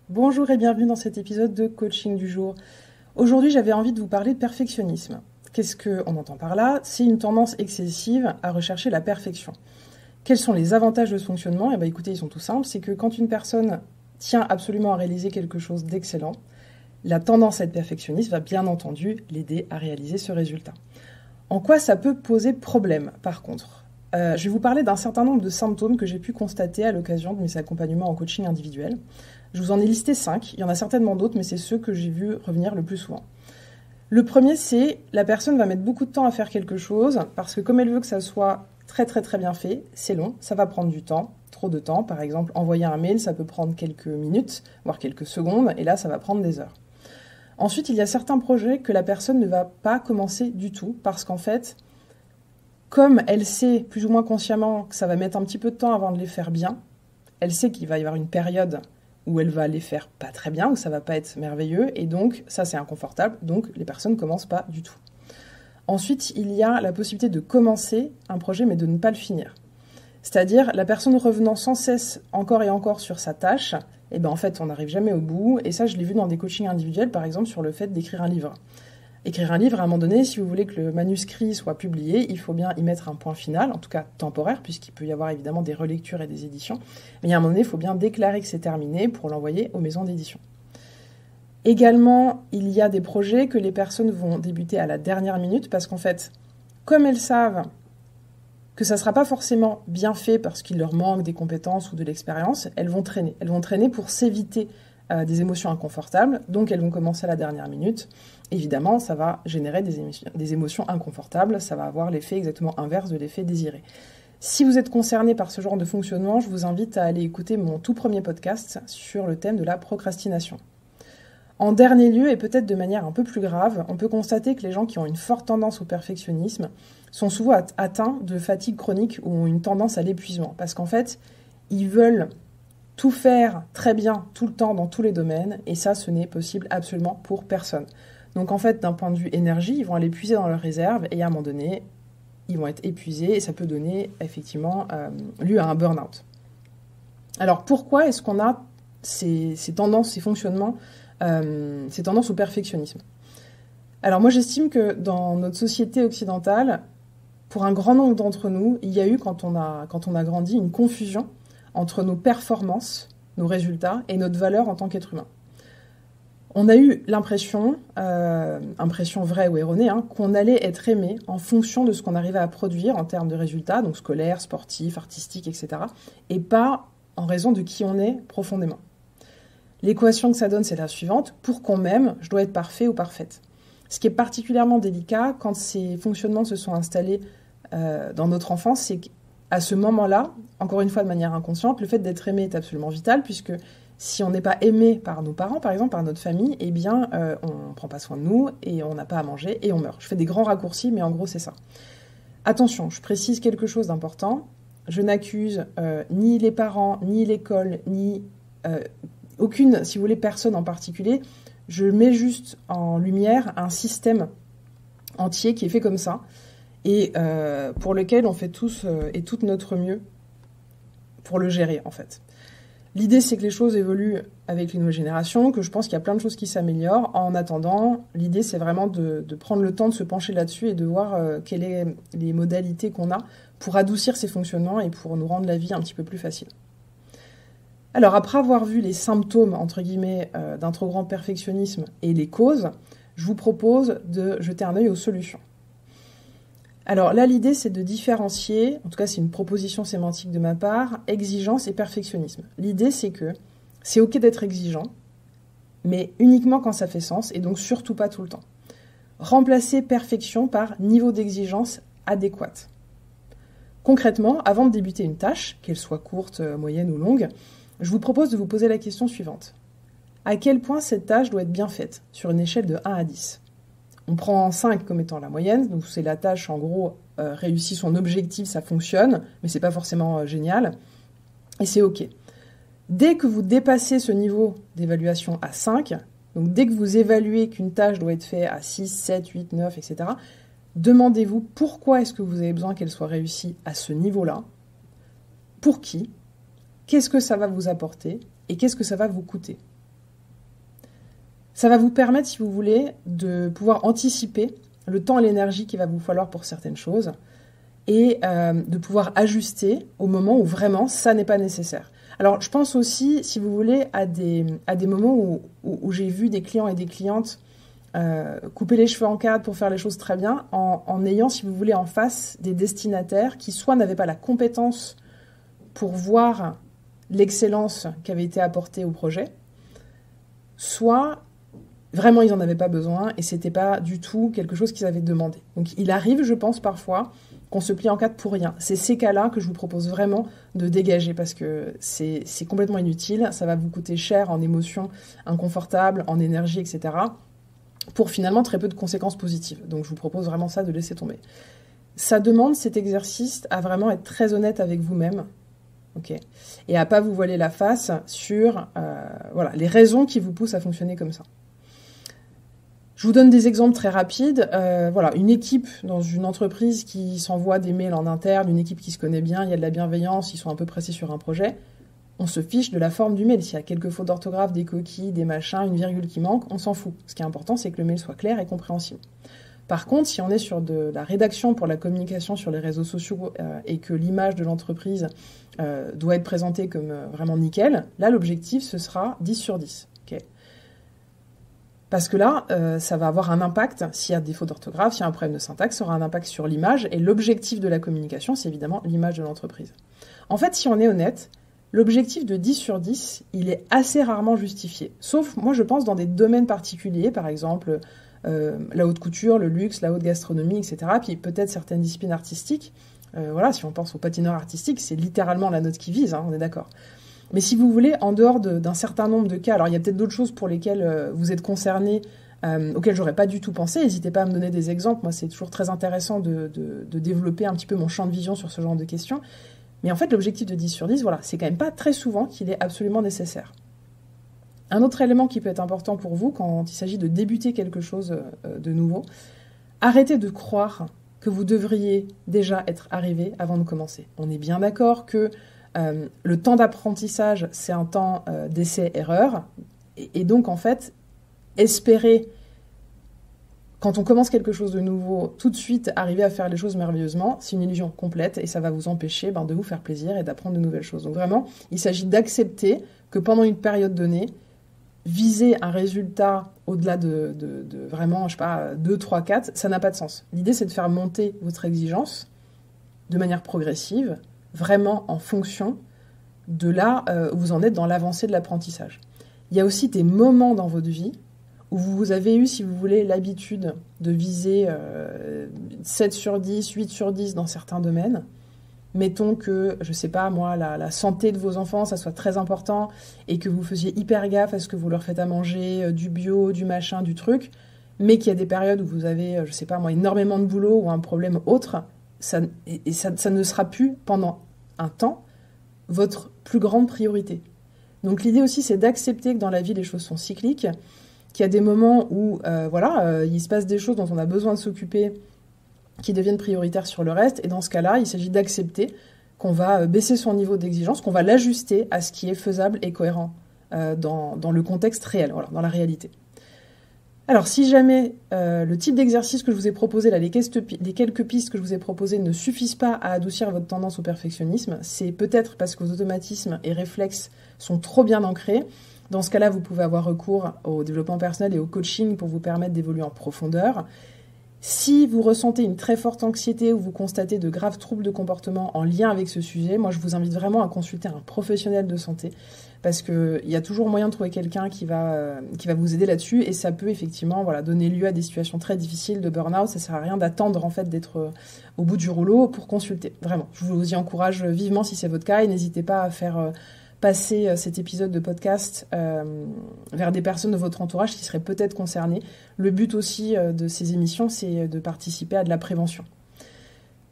Bonjour et bienvenue dans cet épisode de Coaching du jour. Aujourd'hui, j'avais envie de vous parler de perfectionnisme. Qu'est-ce qu'on entend par là? C'est une tendance excessive à rechercher la perfection. Quels sont les avantages de ce fonctionnement? Eh bien, écoutez, ils sont tout simples. C'est que quand une personne tient absolument à réaliser quelque chose d'excellent, la tendance à être perfectionniste va bien entendu l'aider à réaliser ce résultat. En quoi ça peut poser problème, par contre? Je vais vous parler d'un certain nombre de symptômes que j'ai pu constater à l'occasion de mes accompagnements en coaching individuel. Je vous en ai listé 5, il y en a certainement d'autres, mais c'est ceux que j'ai vus revenir le plus souvent. Le premier, c'est la personne va mettre beaucoup de temps à faire quelque chose, parce que comme elle veut que ça soit très bien fait, c'est long, ça va prendre du temps, trop de temps. Par exemple, envoyer un mail, ça peut prendre quelques minutes, voire quelques secondes, et là, ça va prendre des heures. Ensuite, il y a certains projets que la personne ne va pas commencer du tout, parce qu'en fait, comme elle sait plus ou moins consciemment que ça va mettre un petit peu de temps avant de les faire bien, elle sait qu'il va y avoir une période où elle va les faire pas très bien, où ça va pas être merveilleux, et donc ça c'est inconfortable, donc les personnes ne commencent pas du tout. Ensuite, il y a la possibilité de commencer un projet mais de ne pas le finir. C'est-à-dire la personne revenant sans cesse encore et encore sur sa tâche, et ben en fait on n'arrive jamais au bout, et ça je l'ai vu dans des coachings individuels par exemple sur le fait d'écrire un livre. Écrire un livre, à un moment donné, si vous voulez que le manuscrit soit publié, il faut bien y mettre un point final, en tout cas temporaire, puisqu'il peut y avoir évidemment des relectures et des éditions. Mais à un moment donné, il faut bien déclarer que c'est terminé pour l'envoyer aux maisons d'édition. Également, il y a des projets que les personnes vont débuter à la dernière minute, parce qu'en fait, comme elles savent que ça ne sera pas forcément bien fait parce qu'il leur manque des compétences ou de l'expérience, elles vont traîner. Elles vont traîner pour s'éviter des émotions inconfortables, donc elles vont commencer à la dernière minute. Évidemment, ça va générer des émotions inconfortables, ça va avoir l'effet exactement inverse de l'effet désiré. Si vous êtes concerné par ce genre de fonctionnement, je vous invite à aller écouter mon tout premier podcast sur le thème de la procrastination. En dernier lieu, et peut-être de manière un peu plus grave, on peut constater que les gens qui ont une forte tendance au perfectionnisme sont souvent atteints de fatigue chronique ou ont une tendance à l'épuisement, parce qu'en fait, ils veulent tout faire très bien tout le temps dans tous les domaines, et ça, ce n'est possible absolument pour personne. Donc en fait, d'un point de vue énergie, ils vont aller puiser dans leurs réserves, et à un moment donné, ils vont être épuisés, et ça peut donner effectivement lieu à un burn-out. Alors pourquoi est-ce qu'on a ces tendances, ces fonctionnements, ces tendances au perfectionnisme? Alors moi, j'estime que dans notre société occidentale, pour un grand nombre d'entre nous, il y a eu, quand on a grandi, une confusion entre nos performances, nos résultats, et notre valeur en tant qu'être humain. On a eu l'impression, impression vraie ou erronée, qu'on allait être aimé en fonction de ce qu'on arrivait à produire en termes de résultats, donc scolaires, sportifs, artistiques, etc., et pas en raison de qui on est profondément. L'équation que ça donne, c'est la suivante. Pour qu'on m'aime, je dois être parfait ou parfaite. Ce qui est particulièrement délicat quand ces fonctionnements se sont installés dans notre enfance, c'est qu'à ce moment-là, encore une fois de manière inconsciente, le fait d'être aimé est absolument vital, puisque si on n'est pas aimé par nos parents, par exemple, par notre famille, eh bien, on ne prend pas soin de nous, et on n'a pas à manger, et on meurt. Je fais des grands raccourcis, mais en gros, c'est ça. Attention, je précise quelque chose d'important. Je n'accuse ni les parents, ni l'école, ni aucune, si vous voulez, personne en particulier. Je mets juste en lumière un système entier qui est fait comme ça, et pour lequel on fait tous et toutes notre mieux pour le gérer, en fait. L'idée, c'est que les choses évoluent avec les nouvelles générations, que je pense qu'il y a plein de choses qui s'améliorent. En attendant, l'idée, c'est vraiment de prendre le temps de se pencher là-dessus et de voir quelles sont les modalités qu'on a pour adoucir ces fonctionnements et pour nous rendre la vie un petit peu plus facile. Alors, après avoir vu les symptômes, entre guillemets, d'un trop grand perfectionnisme et les causes, je vous propose de jeter un œil aux solutions. Alors là, l'idée, c'est de différencier, en tout cas c'est une proposition sémantique de ma part, exigence et perfectionnisme. L'idée, c'est que c'est ok d'être exigeant, mais uniquement quand ça fait sens, et donc surtout pas tout le temps. Remplacer perfection par niveau d'exigence adéquate. Concrètement, avant de débuter une tâche, qu'elle soit courte, moyenne ou longue, je vous propose de vous poser la question suivante. À quel point cette tâche doit être bien faite, sur une échelle de 1 à 10 ? On prend 5 comme étant la moyenne, donc c'est la tâche, en gros, réussit son objectif, ça fonctionne, mais c'est pas forcément génial, et c'est ok. Dès que vous dépassez ce niveau d'évaluation à 5, donc dès que vous évaluez qu'une tâche doit être faite à 6, 7, 8, 9, etc., demandez-vous pourquoi est-ce que vous avez besoin qu'elle soit réussie à ce niveau-là, pour qui, qu'est-ce que ça va vous apporter, et qu'est-ce que ça va vous coûter. Ça va vous permettre, si vous voulez, de pouvoir anticiper le temps et l'énergie qu'il va vous falloir pour certaines choses et de pouvoir ajuster au moment où vraiment ça n'est pas nécessaire. Alors, je pense aussi, si vous voulez, à des moments où j'ai vu des clients et des clientes couper les cheveux en quatre pour faire les choses très bien, en ayant, si vous voulez, en face des destinataires qui soit n'avaient pas la compétence pour voir l'excellence qui avait été apportée au projet, soit vraiment ils n'en avaient pas besoin et c'était pas du tout quelque chose qu'ils avaient demandé. Donc il arrive, je pense, parfois qu'on se plie en quatre pour rien. C'est ces cas-là que je vous propose vraiment de dégager parce que c'est complètement inutile, ça va vous coûter cher en émotions inconfortables, en énergie, etc., pour finalement très peu de conséquences positives. Donc je vous propose vraiment ça, de laisser tomber. Ça demande, cet exercice, à vraiment être très honnête avec vous-même, okay, et à pas vous voiler la face sur voilà, les raisons qui vous poussent à fonctionner comme ça. Je vous donne des exemples très rapides. Voilà, une équipe dans une entreprise qui s'envoie des mails en interne, une équipe qui se connaît bien, il y a de la bienveillance, ils sont un peu pressés sur un projet. On se fiche de la forme du mail. S'il y a quelques fautes d'orthographe, des coquilles, des machins, une virgule qui manque, on s'en fout. Ce qui est important, c'est que le mail soit clair et compréhensible. Par contre, si on est sur de la rédaction pour la communication sur les réseaux sociaux et que l'image de l'entreprise doit être présentée comme vraiment nickel, là, l'objectif, ce sera 10 sur 10. Okay. Parce que là, ça va avoir un impact, s'il y a des fautes d'orthographe, s'il y a un problème de syntaxe, ça aura un impact sur l'image. Et l'objectif de la communication, c'est évidemment l'image de l'entreprise. En fait, si on est honnête, l'objectif de 10 sur 10, il est assez rarement justifié. Sauf, moi, je pense, dans des domaines particuliers, par exemple la haute couture, le luxe, la haute gastronomie, etc. Puis peut-être certaines disciplines artistiques. Voilà, si on pense au patineur artistique, c'est littéralement la note qui vise, hein, on est d'accord. Mais si vous voulez, en dehors d'un certain nombre de cas, alors il y a peut-être d'autres choses pour lesquelles vous êtes concerné, auxquelles j'aurais pas du tout pensé, n'hésitez pas à me donner des exemples. Moi, c'est toujours très intéressant de développer un petit peu mon champ de vision sur ce genre de questions. Mais en fait, l'objectif de 10 sur 10, voilà, c'est quand même pas très souvent qu'il est absolument nécessaire. Un autre élément qui peut être important pour vous quand il s'agit de débuter quelque chose de nouveau, arrêtez de croire que vous devriez déjà être arrivé avant de commencer. On est bien d'accord que le temps d'apprentissage, c'est un temps d'essai-erreur. Et donc, en fait, espérer, quand on commence quelque chose de nouveau, tout de suite arriver à faire les choses merveilleusement, c'est une illusion complète et ça va vous empêcher de vous faire plaisir et d'apprendre de nouvelles choses. Donc vraiment, il s'agit d'accepter que pendant une période donnée, viser un résultat au-delà de vraiment, je sais pas, 2, 3, 4, ça n'a pas de sens. L'idée, c'est de faire monter votre exigence de manière progressive, vraiment en fonction de là où vous en êtes dans l'avancée de l'apprentissage. Il y a aussi des moments dans votre vie où vous avez eu, si vous voulez, l'habitude de viser 7 sur 10, 8 sur 10 dans certains domaines. Mettons que, je sais pas moi, la santé de vos enfants, ça soit très important et que vous faisiez hyper gaffe à ce que vous leur faites à manger, du bio, du machin, du truc, mais qu'il y a des périodes où vous avez, je sais pas moi, énormément de boulot ou un problème autre, ça ne sera plus pendant un temps votre plus grande priorité. Donc l'idée aussi, c'est d'accepter que dans la vie, les choses sont cycliques, qu'il y a des moments où il se passe des choses dont on a besoin de s'occuper qui deviennent prioritaires sur le reste. Et dans ce cas-là, il s'agit d'accepter qu'on va baisser son niveau d'exigence, qu'on va l'ajuster à ce qui est faisable et cohérent dans le contexte réel, voilà, dans la réalité. Alors, si jamais le type d'exercice que je vous ai proposé, là, les quelques pistes que je vous ai proposées ne suffisent pas à adoucir votre tendance au perfectionnisme, c'est peut-être parce que vos automatismes et réflexes sont trop bien ancrés. Dans ce cas-là, vous pouvez avoir recours au développement personnel et au coaching pour vous permettre d'évoluer en profondeur. Si vous ressentez une très forte anxiété ou vous constatez de graves troubles de comportement en lien avec ce sujet, moi je vous invite vraiment à consulter un professionnel de santé parce qu'il y a toujours moyen de trouver quelqu'un qui va vous aider là-dessus et ça peut effectivement donner lieu à des situations très difficiles de burn-out. Ça ne sert à rien d'attendre en fait d'être au bout du rouleau pour consulter. Vraiment, je vous y encourage vivement si c'est votre cas et n'hésitez pas à faire passer cet épisode de podcast vers des personnes de votre entourage qui seraient peut-être concernées. Le but aussi de ces émissions, c'est de participer à de la prévention.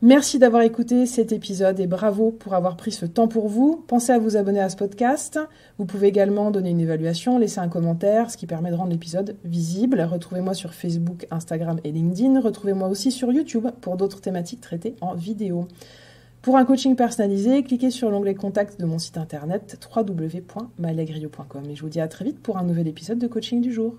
Merci d'avoir écouté cet épisode et bravo pour avoir pris ce temps pour vous. Pensez à vous abonner à ce podcast. Vous pouvez également donner une évaluation, laisser un commentaire, ce qui permet de rendre l'épisode visible. Retrouvez-moi sur Facebook, Instagram et LinkedIn. Retrouvez-moi aussi sur YouTube pour d'autres thématiques traitées en vidéo. Pour un coaching personnalisé, cliquez sur l'onglet Contact de mon site internet www.malegrio.com et je vous dis à très vite pour un nouvel épisode de Coaching du jour.